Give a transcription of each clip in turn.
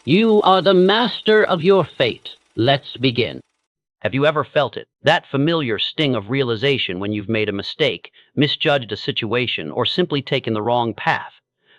You are the master of your fate. Let's begin. Have you ever felt it? That familiar sting of realization when you've made a mistake, misjudged a situation, or simply taken the wrong path.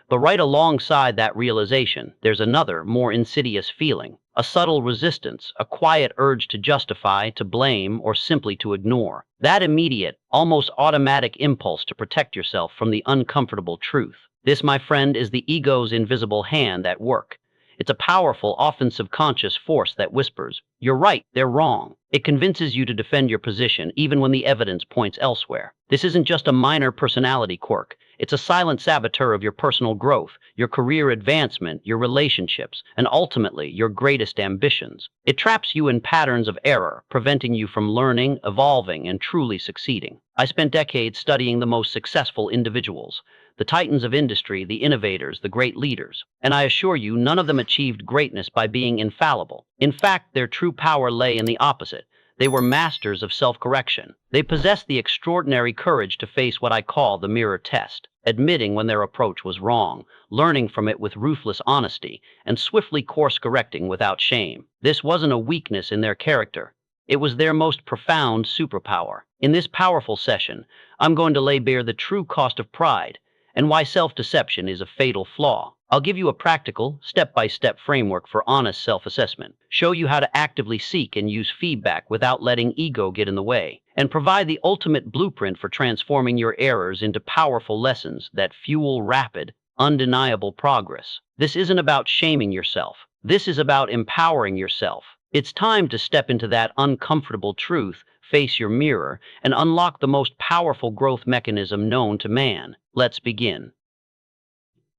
But right alongside that realization, there's another, more insidious feeling. A subtle resistance, a quiet urge to justify, to blame, or simply to ignore. That immediate, almost automatic impulse to protect yourself from the uncomfortable truth. This, my friend, is the ego's invisible hand at work. It's a powerful, often subconscious force that whispers, "You're right, they're wrong." It convinces you to defend your position even when the evidence points elsewhere. This isn't just a minor personality quirk. It's a silent saboteur of your personal growth, your career advancement, your relationships, and ultimately your greatest ambitions. It traps you in patterns of error, preventing you from learning, evolving, and truly succeeding. I spent decades studying the most successful individuals, the titans of industry, the innovators, the great leaders. And I assure you, none of them achieved greatness by being infallible. In fact, their true power lay in the opposite. They were masters of self-correction. They possessed the extraordinary courage to face what I call the mirror test, admitting when their approach was wrong, learning from it with ruthless honesty, and swiftly course-correcting without shame. This wasn't a weakness in their character. It was their most profound superpower. In this powerful session, I'm going to lay bare the true cost of pride, and why self-deception is a fatal flaw. I'll give you a practical, step-by-step framework for honest self-assessment, show you how to actively seek and use feedback without letting ego get in the way, and provide the ultimate blueprint for transforming your errors into powerful lessons that fuel rapid, undeniable progress. This isn't about shaming yourself. This is about empowering yourself. It's time to step into that uncomfortable truth, face your mirror, and unlock the most powerful growth mechanism known to man. Let's begin.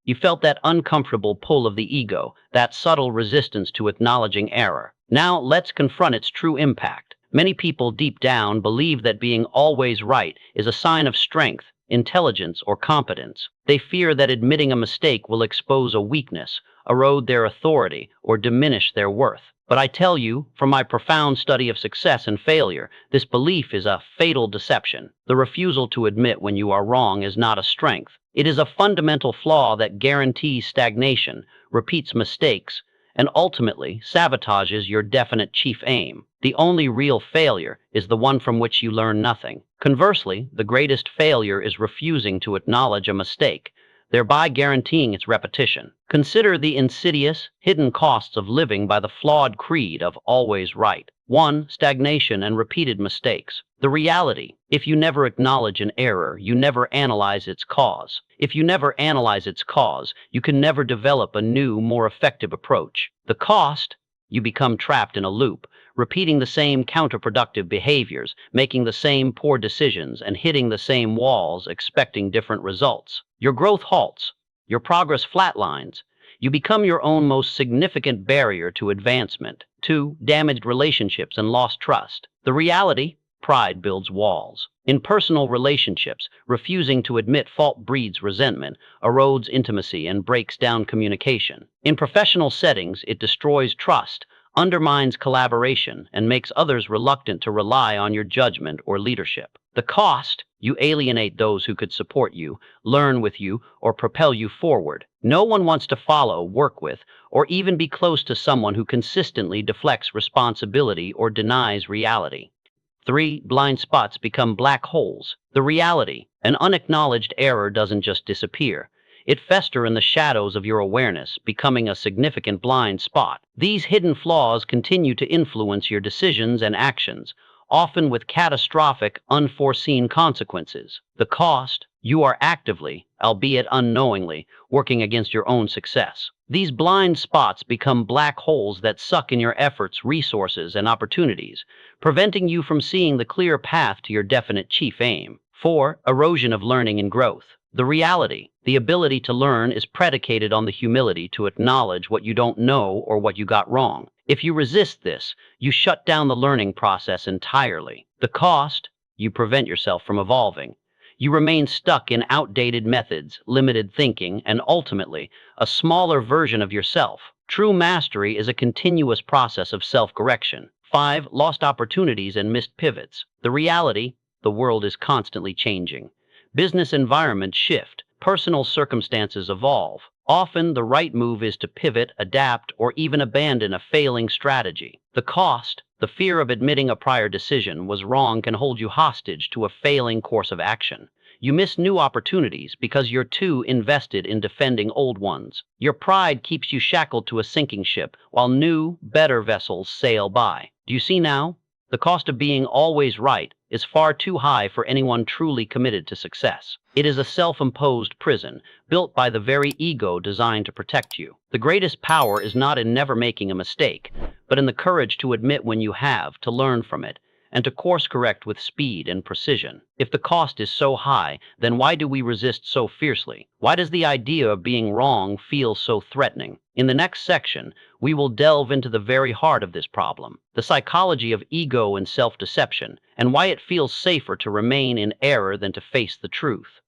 You felt that uncomfortable pull of the ego, that subtle resistance to acknowledging error. Now let's confront its true impact. Many people deep down believe that being always right is a sign of strength, intelligence, or competence. They fear that admitting a mistake will expose a weakness, erode their authority, or diminish their worth. But I tell you, from my profound study of success and failure, this belief is a fatal deception. The refusal to admit when you are wrong is not a strength. It is a fundamental flaw that guarantees stagnation, repeats mistakes, and ultimately sabotages your definite chief aim. The only real failure is the one from which you learn nothing. Conversely, the greatest failure is refusing to acknowledge a mistake, thereby guaranteeing its repetition. Consider the insidious, hidden costs of living by the flawed creed of always right. 1. Stagnation and repeated mistakes. The reality: if you never acknowledge an error, you never analyze its cause. If you never analyze its cause, you can never develop a new, more effective approach. The cost: you become trapped in a loop, repeating the same counterproductive behaviors, making the same poor decisions, and hitting the same walls, expecting different results. Your growth halts, your progress flatlines. You become your own most significant barrier to advancement. 2. Damaged relationships and lost trust. The reality: pride builds walls. In personal relationships, refusing to admit fault breeds resentment, erodes intimacy, and breaks down communication. In professional settings, it destroys trust, undermines collaboration, and makes others reluctant to rely on your judgment or leadership. The cost: you alienate those who could support you, learn with you, or propel you forward. No one wants to follow, work with, or even be close to someone who consistently deflects responsibility or denies reality. 3. Blind spots become black holes. The reality: an unacknowledged error doesn't just disappear. It festers in the shadows of your awareness, becoming a significant blind spot. These hidden flaws continue to influence your decisions and actions, often with catastrophic, unforeseen consequences. The cost: you are actively, albeit unknowingly, working against your own success. These blind spots become black holes that suck in your efforts, resources, and opportunities, preventing you from seeing the clear path to your definite chief aim. 4. Erosion of learning and growth. The reality: the ability to learn is predicated on the humility to acknowledge what you don't know or what you got wrong. If you resist this, you shut down the learning process entirely. The cost: you prevent yourself from evolving. You remain stuck in outdated methods, limited thinking, and ultimately, a smaller version of yourself. True mastery is a continuous process of self-correction. 5. Lost opportunities and missed pivots. The reality: the world is constantly changing. Business environments shift, personal circumstances evolve, Often, the right move is to pivot, adapt, or even abandon a failing strategy. The cost, the fear of admitting a prior decision was wrong, can hold you hostage to a failing course of action. You miss new opportunities because you're too invested in defending old ones. Your pride keeps you shackled to a sinking ship while new, better vessels sail by. Do you see now? The cost of being always right is far too high for anyone truly committed to success. It is a self-imposed prison built by the very ego designed to protect you. The greatest power is not in never making a mistake, but in the courage to admit when you have, to learn from it, and to course correct with speed and precision. If the cost is so high, then why do we resist so fiercely? Why does the idea of being wrong feel so threatening? In the next section, we will delve into the very heart of this problem, the psychology of ego and self-deception, and why it feels safer to remain in error than to face the truth.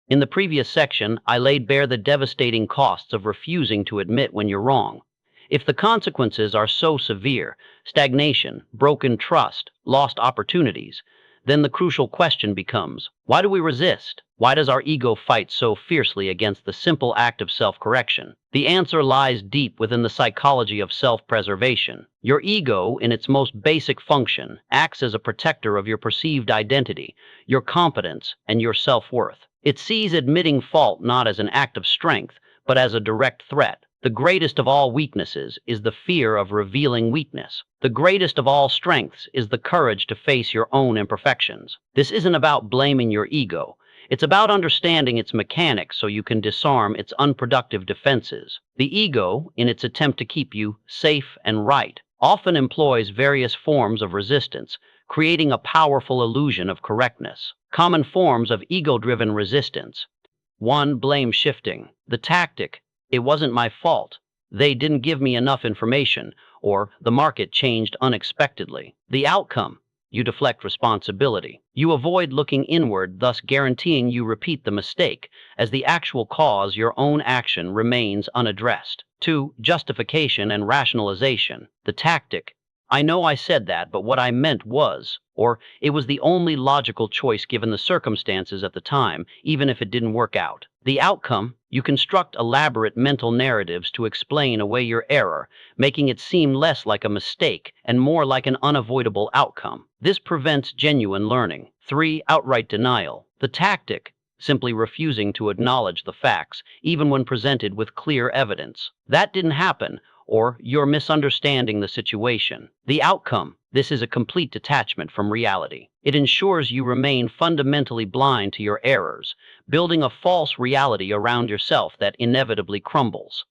In the previous section, I laid bare the devastating costs of refusing to admit when you're wrong. If the consequences are so severe, stagnation, broken trust, lost opportunities, then the crucial question becomes, why do we resist? Why does our ego fight so fiercely against the simple act of self-correction? The answer lies deep within the psychology of self-preservation. Your ego, in its most basic function, acts as a protector of your perceived identity, your competence, and your self-worth. It sees admitting fault not as an act of strength, but as a direct threat. The greatest of all weaknesses is the fear of revealing weakness. The greatest of all strengths is the courage to face your own imperfections. This isn't about blaming your ego. It's about understanding its mechanics so you can disarm its unproductive defenses. The ego, in its attempt to keep you safe and right, often employs various forms of resistance, creating a powerful illusion of correctness. Common forms of ego-driven resistance. 1. Blame shifting. The tactic, "It wasn't my fault," "They didn't give me enough information," or "The market changed unexpectedly." The outcome, you deflect responsibility. You avoid looking inward, thus guaranteeing you repeat the mistake, as the actual cause, your own action, remains unaddressed. 2. Justification and rationalization. The tactic, "I know I said that, but what I meant was," or "It was the only logical choice given the circumstances at the time, even if it didn't work out." The outcome, you construct elaborate mental narratives to explain away your error, making it seem less like a mistake and more like an unavoidable outcome. This prevents genuine learning. 3. Outright denial. The tactic, simply refusing to acknowledge the facts, even when presented with clear evidence. "That didn't happen," or "You're misunderstanding the situation." The outcome, this is a complete detachment from reality. It ensures you remain fundamentally blind to your errors, building a false reality around yourself that inevitably crumbles.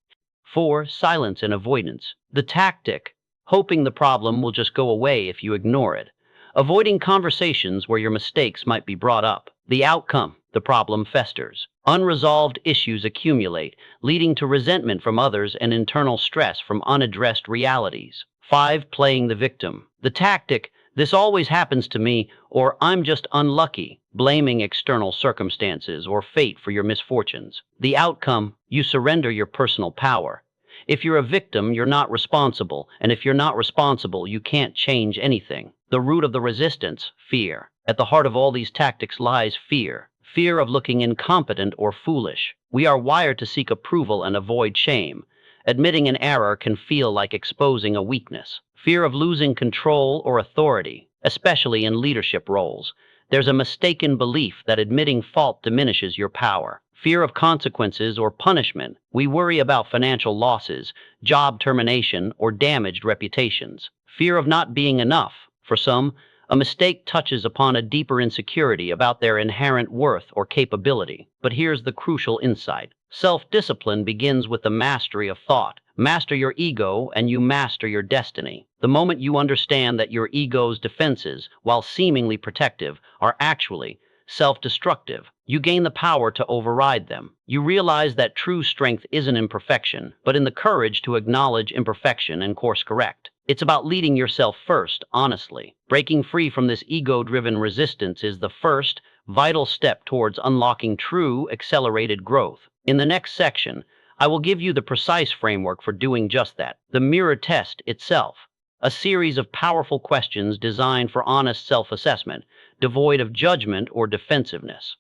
4. Silence and avoidance. The tactic, hoping the problem will just go away if you ignore it, avoiding conversations where your mistakes might be brought up. The outcome, the problem festers. Unresolved issues accumulate, leading to resentment from others and internal stress from unaddressed realities. 5. Playing the victim. The tactic, "This always happens to me," or "I'm just unlucky," blaming external circumstances or fate for your misfortunes. The outcome, you surrender your personal power. If you're a victim, you're not responsible, and if you're not responsible, you can't change anything. The root of the resistance, fear. At the heart of all these tactics lies fear. Fear of looking incompetent or foolish. We are wired to seek approval and avoid shame. Admitting an error can feel like exposing a weakness. Fear of losing control or authority, especially in leadership roles. There's a mistaken belief that admitting fault diminishes your power. Fear of consequences or punishment. We worry about financial losses, job termination, or damaged reputations. Fear of not being enough. For some, a mistake touches upon a deeper insecurity about their inherent worth or capability. But here's the crucial insight. Self-discipline begins with the mastery of thought. Master your ego, and you master your destiny. The moment you understand that your ego's defenses, while seemingly protective, are actually self-destructive, you gain the power to override them. You realize that true strength isn't in perfection, but in the courage to acknowledge imperfection and course correct. It's about leading yourself first, honestly. Breaking free from this ego-driven resistance is the first, vital step towards unlocking true, accelerated growth. In the next section, I will give you the precise framework for doing just that, the mirror test itself, a series of powerful questions designed for honest self-assessment, devoid of judgment or defensiveness.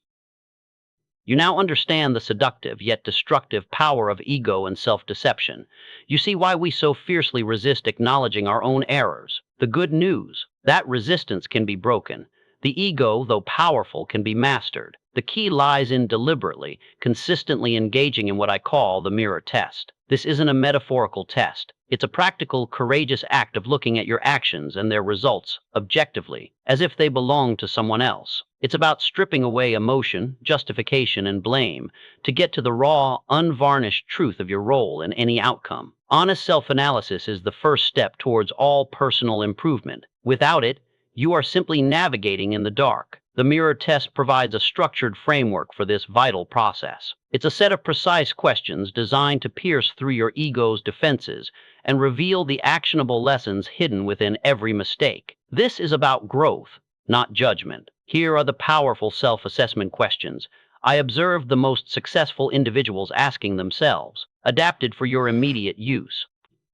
You now understand the seductive yet destructive power of ego and self-deception. You see why we so fiercely resist acknowledging our own errors. The good news: that resistance can be broken. The ego, though powerful, can be mastered. The key lies in deliberately, consistently engaging in what I call the mirror test. This isn't a metaphorical test. It's a practical, courageous act of looking at your actions and their results objectively, as if they belong to someone else. It's about stripping away emotion, justification, and blame to get to the raw, unvarnished truth of your role in any outcome. Honest self-analysis is the first step towards all personal improvement. Without it, you are simply navigating in the dark. The mirror test provides a structured framework for this vital process. It's a set of precise questions designed to pierce through your ego's defenses and reveal the actionable lessons hidden within every mistake. This is about growth, not judgment. Here are the powerful self-assessment questions I observed the most successful individuals asking themselves, adapted for your immediate use.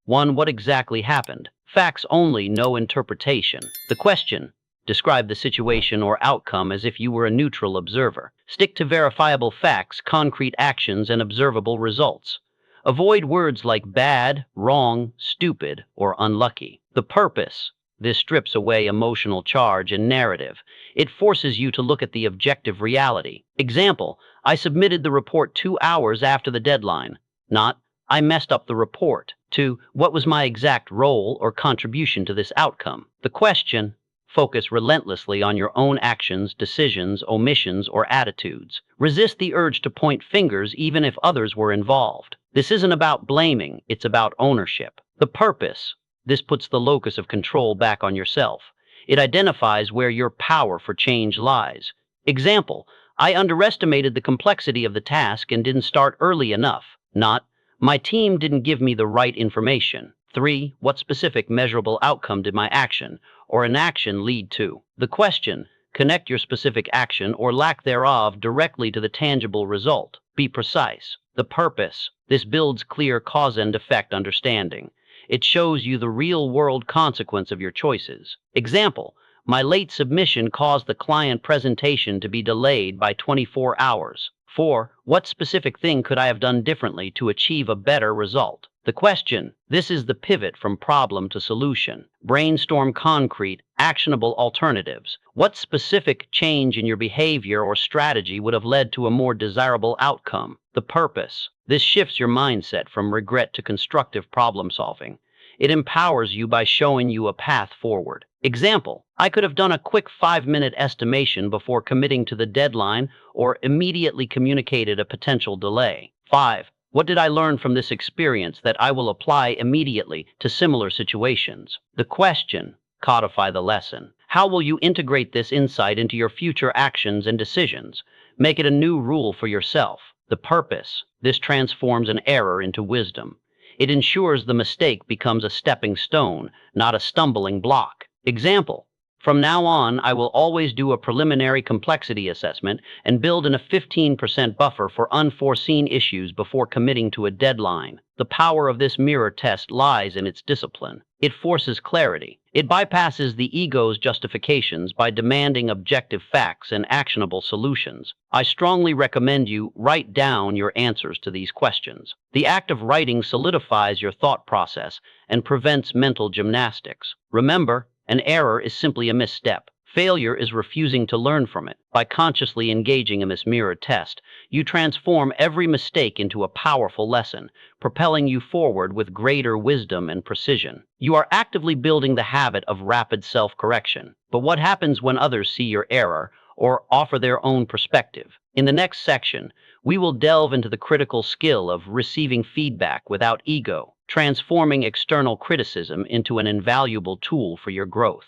1. What exactly happened? Facts only, no interpretation. The question: describe the situation or outcome as if you were a neutral observer. Stick to verifiable facts, concrete actions, and observable results. Avoid words like bad, wrong, stupid, or unlucky. The purpose: this strips away emotional charge and narrative. It forces you to look at the objective reality. Example: I submitted the report 2 hours after the deadline. Not, I messed up the report. 2. What was my exact role or contribution to this outcome? The question: focus relentlessly on your own actions, decisions, omissions, or attitudes. Resist the urge to point fingers even if others were involved. This isn't about blaming, it's about ownership. The purpose: this puts the locus of control back on yourself. It identifies where your power for change lies. Example: I underestimated the complexity of the task and didn't start early enough. Not, my team didn't give me the right information. 3. What specific measurable outcome did my action or inaction lead to? The question: connect your specific action or lack thereof directly to the tangible result. Be precise. The purpose: this builds clear cause and effect understanding. It shows you the real-world consequence of your choices. Example: my late submission caused the client presentation to be delayed by 24 hours. 4. What specific thing could I have done differently to achieve a better result? The question: this is the pivot from problem to solution. Brainstorm concrete, actionable alternatives. What specific change in your behavior or strategy would have led to a more desirable outcome? The purpose: this shifts your mindset from regret to constructive problem solving. It empowers you by showing you a path forward. Example: I could have done a quick 5-minute estimation before committing to the deadline or immediately communicated a potential delay. 5. What did I learn from this experience that I will apply immediately to similar situations? The question: codify the lesson. How will you integrate this insight into your future actions and decisions? Make it a new rule for yourself. The purpose: this transforms an error into wisdom. It ensures the mistake becomes a stepping stone, not a stumbling block. Example: from now on, I will always do a preliminary complexity assessment and build in a 15% buffer for unforeseen issues before committing to a deadline. The power of this mirror test lies in its discipline. It forces clarity. It bypasses the ego's justifications by demanding objective facts and actionable solutions. I strongly recommend you write down your answers to these questions. The act of writing solidifies your thought process and prevents mental gymnastics. Remember, an error is simply a misstep. Failure is refusing to learn from it. By consciously engaging in this mirror test, you transform every mistake into a powerful lesson, propelling you forward with greater wisdom and precision. You are actively building the habit of rapid self-correction. But what happens when others see your error or offer their own perspective? In the next section, we will delve into the critical skill of receiving feedback without ego, transforming external criticism into an invaluable tool for your growth.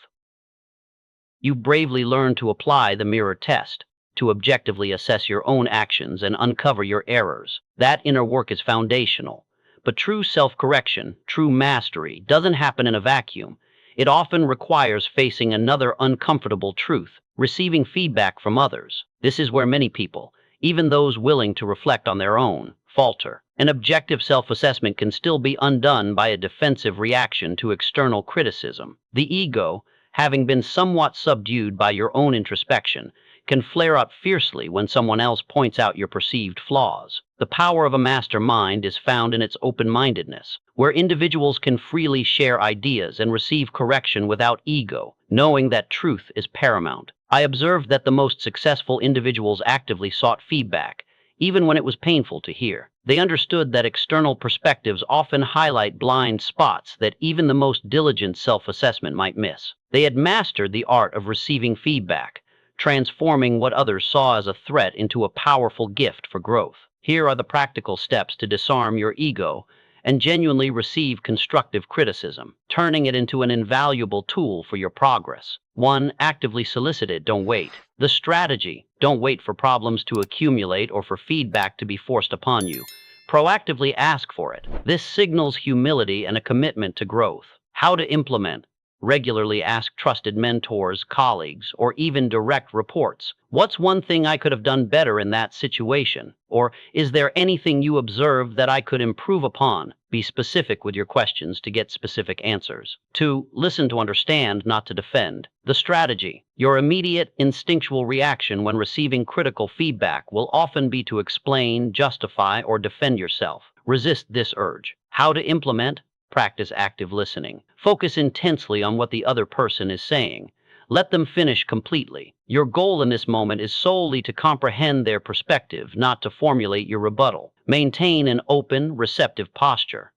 You bravely learn to apply the mirror test, to objectively assess your own actions and uncover your errors. That inner work is foundational. But true self-correction, true mastery, doesn't happen in a vacuum. It often requires facing another uncomfortable truth, receiving feedback from others. This is where many people, even those willing to reflect on their own, falter. An objective self-assessment can still be undone by a defensive reaction to external criticism. The ego, having been somewhat subdued by your own introspection, can flare up fiercely when someone else points out your perceived flaws. The power of a mastermind is found in its open-mindedness, where individuals can freely share ideas and receive correction without ego, knowing that truth is paramount. I observed that the most successful individuals actively sought feedback, even when it was painful to hear. They understood that external perspectives often highlight blind spots that even the most diligent self-assessment might miss. They had mastered the art of receiving feedback, transforming what others saw as a threat into a powerful gift for growth. Here are the practical steps to disarm your ego and genuinely receive constructive criticism, turning it into an invaluable tool for your progress. 1. Actively solicit it, don't wait. The strategy: don't wait for problems to accumulate or for feedback to be forced upon you. Proactively ask for it. This signals humility and a commitment to growth. How to implement: regularly ask trusted mentors, colleagues, or even direct reports. What's one thing I could have done better in that situation? Or, is there anything you observed that I could improve upon? Be specific with your questions to get specific answers. 2. Listen to understand, not to defend. The strategy: your immediate, instinctual reaction when receiving critical feedback will often be to explain, justify, or defend yourself. Resist this urge. How to implement: practice active listening. Focus intensely on what the other person is saying. Let them finish completely. Your goal in this moment is solely to comprehend their perspective, not to formulate your rebuttal. Maintain an open, receptive posture.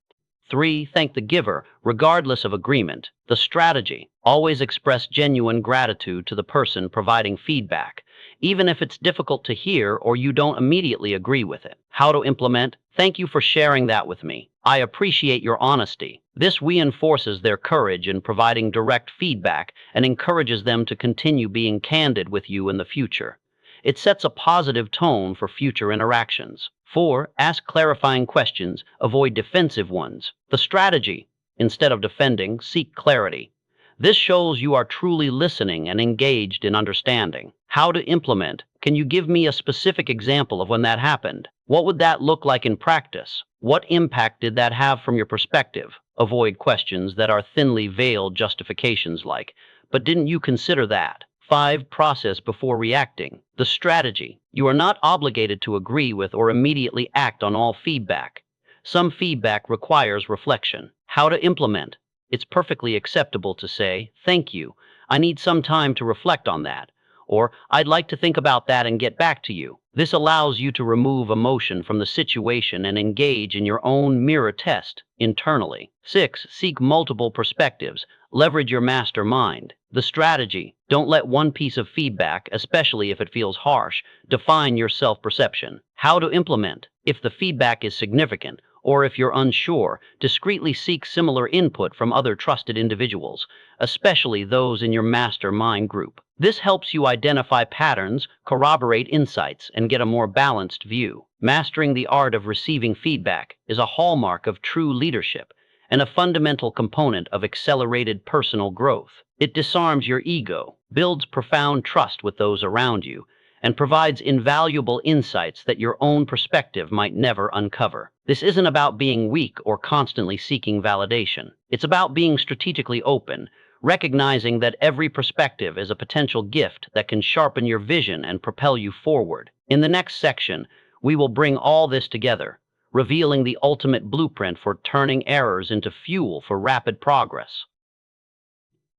3. Thank the giver, regardless of agreement. The strategy: always express genuine gratitude to the person providing feedback, even if it's difficult to hear or you don't immediately agree with it. How to implement: thank you for sharing that with me. I appreciate your honesty. This reinforces their courage in providing direct feedback and encourages them to continue being candid with you in the future. It sets a positive tone for future interactions. 4. Ask clarifying questions, avoid defensive ones. The strategy: instead of defending, seek clarity. This shows you are truly listening and engaged in understanding. How to implement: can you give me a specific example of when that happened? What would that look like in practice? What impact did that have from your perspective? Avoid questions that are thinly veiled justifications like, "But didn't you consider that?" 5. Process before reacting. The strategy: you are not obligated to agree with or immediately act on all feedback. Some feedback requires reflection. How to implement: it's perfectly acceptable to say, "Thank you, I need some time to reflect on that," or "I'd like to think about that and get back to you." This allows you to remove emotion from the situation and engage in your own mirror test internally. 6. Seek multiple perspectives. Leverage your master mind. The strategy: don't let one piece of feedback, especially if it feels harsh, define your self-perception. How to implement: if the feedback is significant, or if you're unsure, discreetly seek similar input from other trusted individuals, especially those in your mastermind group. This helps you identify patterns, corroborate insights, and get a more balanced view. Mastering the art of receiving feedback is a hallmark of true leadership and a fundamental component of accelerated personal growth. It disarms your ego, builds profound trust with those around you, and provides invaluable insights that your own perspective might never uncover. This isn't about being weak or constantly seeking validation. It's about being strategically open, recognizing that every perspective is a potential gift that can sharpen your vision and propel you forward. In the next section, we will bring all this together, revealing the ultimate blueprint for turning errors into fuel for rapid progress.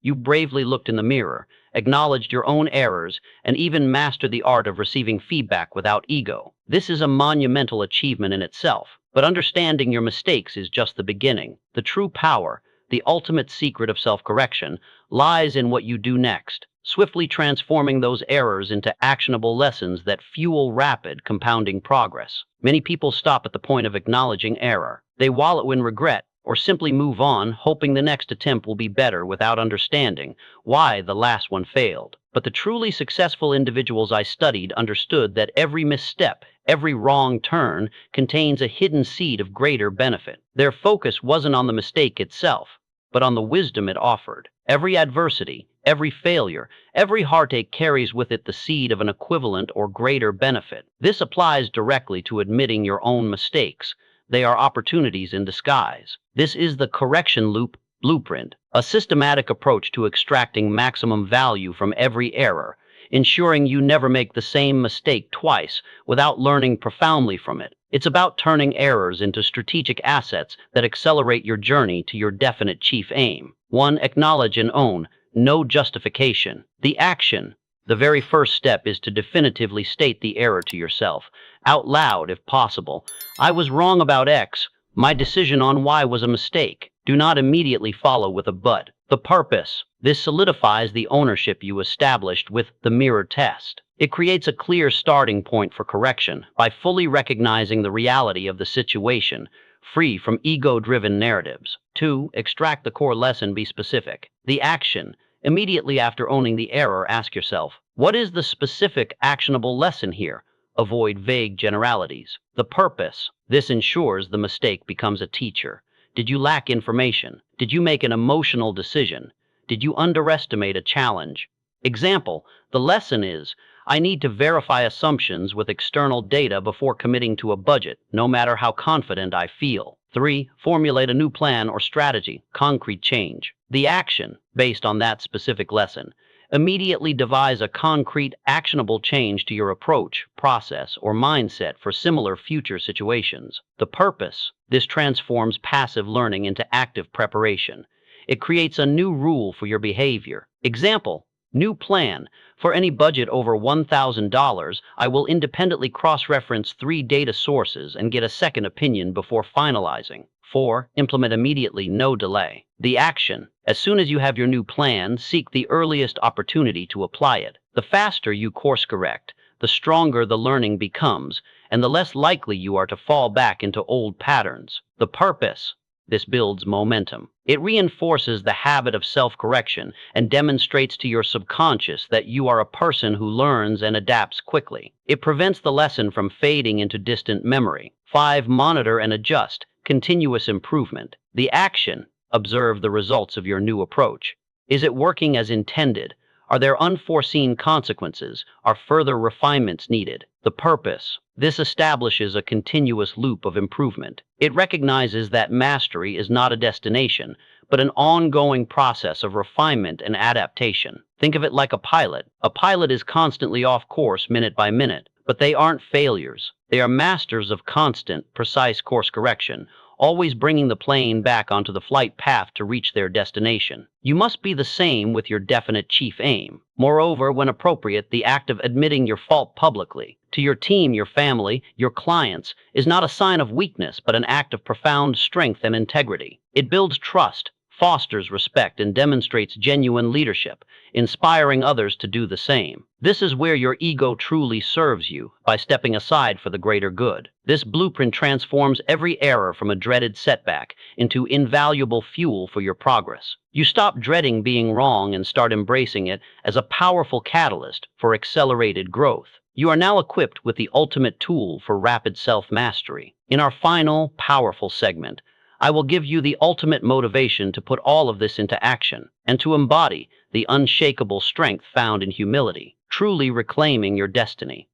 You bravely looked in the mirror, acknowledged your own errors, and even mastered the art of receiving feedback without ego. This is a monumental achievement in itself, but understanding your mistakes is just the beginning. The true power, the ultimate secret of self-correction, lies in what you do next, swiftly transforming those errors into actionable lessons that fuel rapid, compounding progress. Many people stop at the point of acknowledging error. They wallow in regret, or simply move on, hoping the next attempt will be better without understanding why the last one failed. But the truly successful individuals I studied understood that every misstep, every wrong turn, contains a hidden seed of greater benefit. Their focus wasn't on the mistake itself, but on the wisdom it offered. Every adversity, every failure, every heartache carries with it the seed of an equivalent or greater benefit. This applies directly to admitting your own mistakes. They are opportunities in disguise. This is the correction loop blueprint, a systematic approach to extracting maximum value from every error, ensuring you never make the same mistake twice without learning profoundly from it. It's about turning errors into strategic assets that accelerate your journey to your definite chief aim. 1. Acknowledge and own. No justification. The action. The very first step is to definitively state the error to yourself, out loud if possible. I was wrong about X. My decision on Y was a mistake. Do not immediately follow with a but. The purpose. This solidifies the ownership you established with the mirror test. It creates a clear starting point for correction by fully recognizing the reality of the situation, free from ego-driven narratives. 2. Extract the core lesson, be specific. The action. Immediately after owning the error, ask yourself, what is the specific actionable lesson here? Avoid vague generalities. The purpose. This ensures the mistake becomes a teacher. Did you lack information? Did you make an emotional decision? Did you underestimate a challenge? Example, the lesson is, I need to verify assumptions with external data before committing to a budget, no matter how confident I feel. 3. Formulate a new plan or strategy, concrete change. The action, based on that specific lesson. Immediately devise a concrete, actionable change to your approach, process, or mindset for similar future situations. The purpose. This transforms passive learning into active preparation. It creates a new rule for your behavior. Example, new plan. For any budget over $1,000, I will independently cross-reference 3 data sources and get a second opinion before finalizing. 4. Implement immediately, no delay. The action. As soon as you have your new plan, seek the earliest opportunity to apply it. The faster you course correct, the stronger the learning becomes, and the less likely you are to fall back into old patterns. The purpose. This builds momentum. It reinforces the habit of self-correction and demonstrates to your subconscious that you are a person who learns and adapts quickly. It prevents the lesson from fading into distant memory. 5. Monitor and adjust. Continuous improvement. The action. Observe the results of your new approach. Is it working as intended? Are there unforeseen consequences? Are further refinements needed? The purpose. This establishes a continuous loop of improvement. It recognizes that mastery is not a destination, but an ongoing process of refinement and adaptation. Think of it like a pilot. A pilot is constantly off course minute by minute, but they aren't failures. They are masters of constant, precise course correction, always bringing the plane back onto the flight path to reach their destination. You must be the same with your definite chief aim. Moreover, when appropriate, the act of admitting your fault publicly, to your team, your family, your clients, is not a sign of weakness, but an act of profound strength and integrity. It builds trust, fosters respect, and demonstrates genuine leadership, inspiring others to do the same. This is where your ego truly serves you, by stepping aside for the greater good. This blueprint transforms every error from a dreaded setback into invaluable fuel for your progress. You stop dreading being wrong and start embracing it as a powerful catalyst for accelerated growth. You are now equipped with the ultimate tool for rapid self-mastery. In our final, powerful segment, I will give you the ultimate motivation to put all of this into action and to embody the unshakable strength found in humility, truly reclaiming your destiny.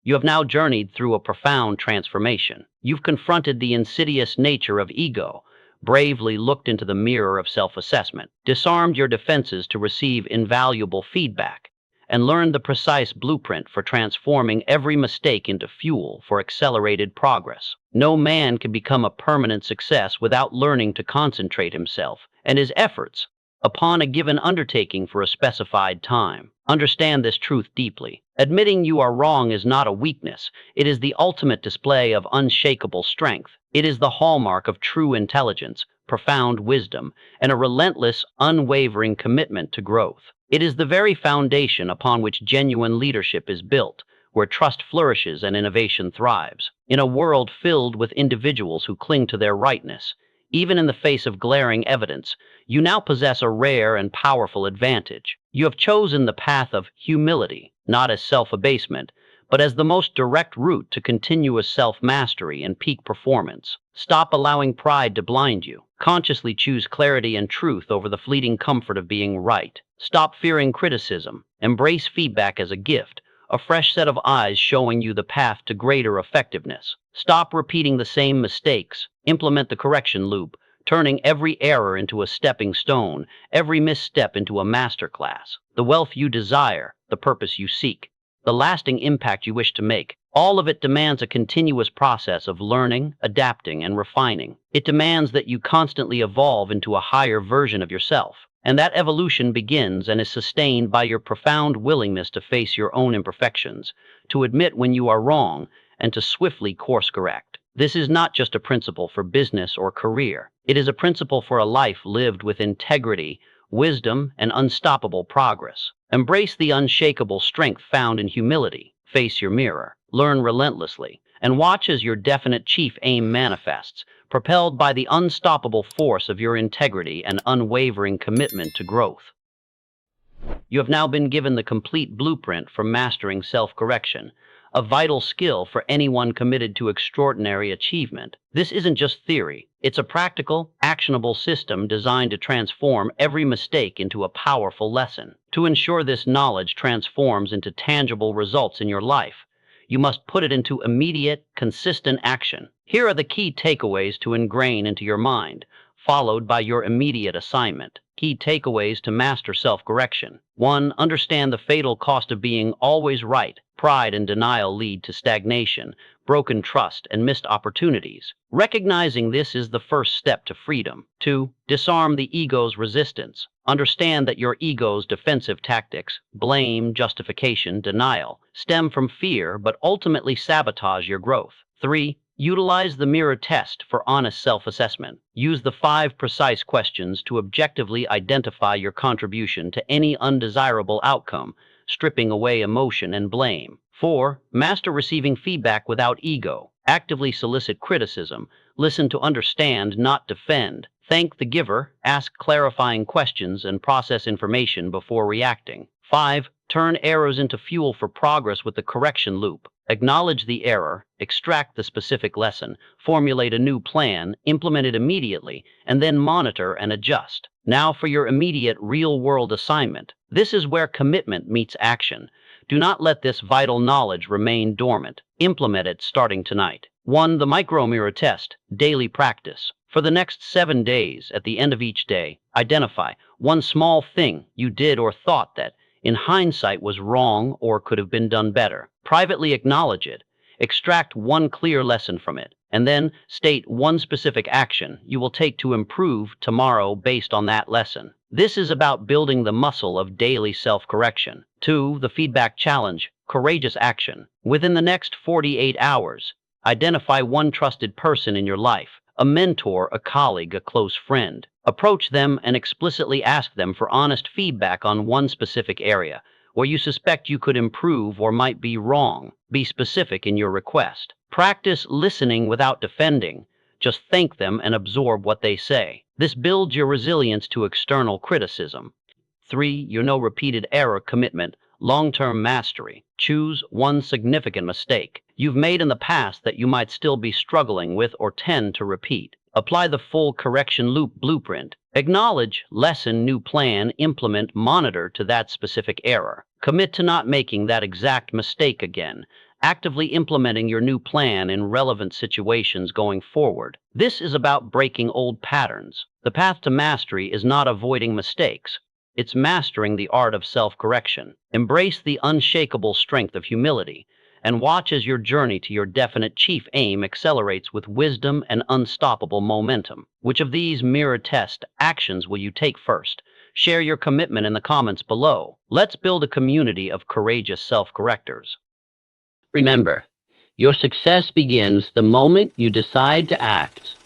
You have now journeyed through a profound transformation. You've confronted the insidious nature of ego, bravely looked into the mirror of self-assessment, disarmed your defenses to receive invaluable feedback, and learned the precise blueprint for transforming every mistake into fuel for accelerated progress. No man can become a permanent success without learning to concentrate himself and his efforts upon a given undertaking for a specified time. Understand this truth deeply. Admitting you are wrong is not a weakness. It is the ultimate display of unshakable strength. It is the hallmark of true intelligence, profound wisdom, and a relentless, unwavering commitment to growth. It is the very foundation upon which genuine leadership is built, where trust flourishes and innovation thrives. In a world filled with individuals who cling to their rightness, even in the face of glaring evidence, you now possess a rare and powerful advantage. You have chosen the path of humility, not as self-abasement, but as the most direct route to continuous self-mastery and peak performance. Stop allowing pride to blind you. Consciously choose clarity and truth over the fleeting comfort of being right. Stop fearing criticism. Embrace feedback as a gift, a fresh set of eyes showing you the path to greater effectiveness. Stop repeating the same mistakes. Implement the correction loop, turning every error into a stepping stone, every misstep into a masterclass. The wealth you desire, the the purpose you seek, the lasting impact you wish to make. All of it demands a continuous process of learning, adapting, and refining. It demands that you constantly evolve into a higher version of yourself. And that evolution begins and is sustained by your profound willingness to face your own imperfections, to admit when you are wrong, and to swiftly course correct. This is not just a principle for business or career. It is a principle for a life lived with integrity, wisdom, and unstoppable progress. Embrace the unshakable strength found in humility. Face your mirror, learn relentlessly, and watch as your definite chief aim manifests, propelled by the unstoppable force of your integrity and unwavering commitment to growth. You have now been given the complete blueprint for mastering self-correction, a vital skill for anyone committed to extraordinary achievement. This isn't just theory. It's a practical, actionable system designed to transform every mistake into a powerful lesson. To ensure this knowledge transforms into tangible results in your life, you must put it into immediate, consistent action. Here are the key takeaways to ingrain into your mind, followed by your immediate assignment. Key takeaways to master self-correction. 1. Understand the fatal cost of being always right. Pride and denial lead to stagnation, broken trust, and missed opportunities. Recognizing this is the first step to freedom. 2. Disarm the ego's resistance. Understand that your ego's defensive tactics, blame, justification, denial, stem from fear but ultimately sabotage your growth. 3. Utilize the mirror test for honest self-assessment. Use the 5 precise questions to objectively identify your contribution to any undesirable outcome, stripping away emotion and blame. 4. Master receiving feedback without ego. Actively solicit criticism. Listen to understand, not defend. Thank the giver, ask clarifying questions, and process information before reacting. 5. Turn errors into fuel for progress with the correction loop. Acknowledge the error, extract the specific lesson, formulate a new plan, implement it immediately, and then monitor and adjust. Now for your immediate real-world assignment. This is where commitment meets action. Do not let this vital knowledge remain dormant. Implement it starting tonight. 1. The micro-mirror test, daily practice. For the next 7 days, at the end of each day, identify one small thing you did or thought that, in hindsight, was wrong or could have been done better. Privately acknowledge it, extract one clear lesson from it, and then state one specific action you will take to improve tomorrow based on that lesson. This is about building the muscle of daily self-correction. 2. The feedback challenge, courageous action. Within the next 48 hours, identify one trusted person in your life, a mentor, a colleague, a close friend. Approach them and explicitly ask them for honest feedback on one specific area where you suspect you could improve or might be wrong. Be specific in your request. Practice listening without defending. Just thank them and absorb what they say. This builds your resilience to external criticism. 3. Your no repeated error commitment, long-term mastery. Choose one significant mistake you've made in the past that you might still be struggling with or tend to repeat. Apply the full correction loop blueprint. Acknowledge, lesson, new plan, implement, monitor to that specific error. Commit to not making that exact mistake again, actively implementing your new plan in relevant situations going forward. This is about breaking old patterns. The path to mastery is not avoiding mistakes. It's mastering the art of self-correction. Embrace the unshakable strength of humility, and watch as your journey to your definite chief aim accelerates with wisdom and unstoppable momentum. Which of these mirror test actions will you take first? Share your commitment in the comments below. Let's build a community of courageous self-correctors. Remember, your success begins the moment you decide to act.